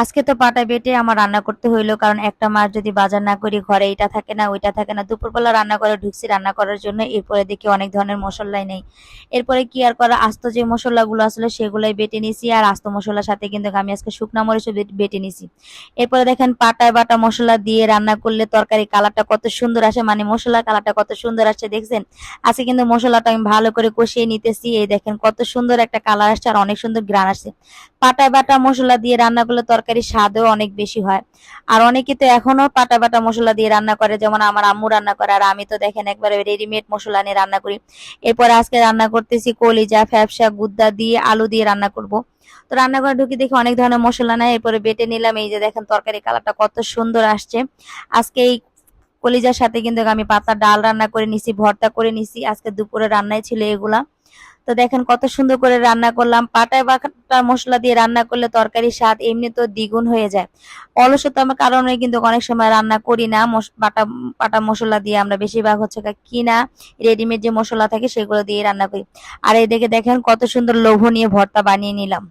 আজকে তো পাটা বেটে আমার রান্না করতে হইলো, কারণ একটা মাস যদি বাজার না করি ঘরে এটা থাকে না ওইটা থাকে না। দুপুরবেলা রান্না করে ঢুকছি রান্না করার জন্য, এরপরে দেখি অনেক ধরনের মশলাই নেই। এরপরে কি আর করা, আস্ত যে মশলাগুলো আসলে সেগুলাই বেটে নিছি, আর আস্ত মশলার সাথে কিন্তু আমি আজকে শুকনা মরিচও বেটে নিছি। এরপরে দেখেন পাটায় বাটা মশলা দিয়ে রান্না করলে তরকারি কালারটা কত সুন্দর আসে, মানে মশলার কালারটা কত সুন্দর আসছে দেখছেন। আজকে কিন্তু মশলাটা আমি ভালো করে কষিয়ে নিতেছি, এই দেখেন কত সুন্দর একটা কালার আসছে আর অনেক সুন্দর ঘ্রাণ আসছে। পাটায় বাটা মশলা দিয়ে রান্না করলে তরকারির স্বাদও অনেক বেশি হয়। আর অনেকে তো এখনো পাটা বাটা মশলা দিয়ে রান্না করে, যেমন আমার আম্মু রান্না করে, আর আমি তো দেখেন একবারে রেডিমেড মশলা নিয়ে রান্না করি। এরপরে আজকে রান্না করতেছি কলিজা, ফ্যাপসা, গুদ্দা দিয়ে আলু দিয়ে রান্না করব। তো রান্নাঘরে ঢুকে দেখি অনেক ধরনের মশলা নাই, এরপরে বেটে নিলাম। এই যে দেখেন তরকারি কালারটা কত সুন্দর আসছে। আজকে এই কলিজার সাথে কিন্তু আমি পাতলা ডাল রান্না করে নিছি, ভর্তা করে নিছি। আজকে দুপুরে রান্নায় ছিল এগুলা। তো দেখেন কত সুন্দর করে রান্না করলাম। পাটায় বাটা মশলা দিয়ে রান্না করলে তরকারির স্বাদ এমনি তো দ্বিগুণ হয়ে যায়। অলসতার কারণে কিন্তু অনেক সময় রান্না করি না। বাটা বাটা মশলা দিয়ে আমরা বেশিরভাগ হচ্ছে কিনা রেডিমেড যে মশলা থাকে সেগুলো দিয়ে রান্না করি। আর এদিকে দেখেন কত সুন্দর লোভনীয় ভর্তা বানিয়ে নিলাম।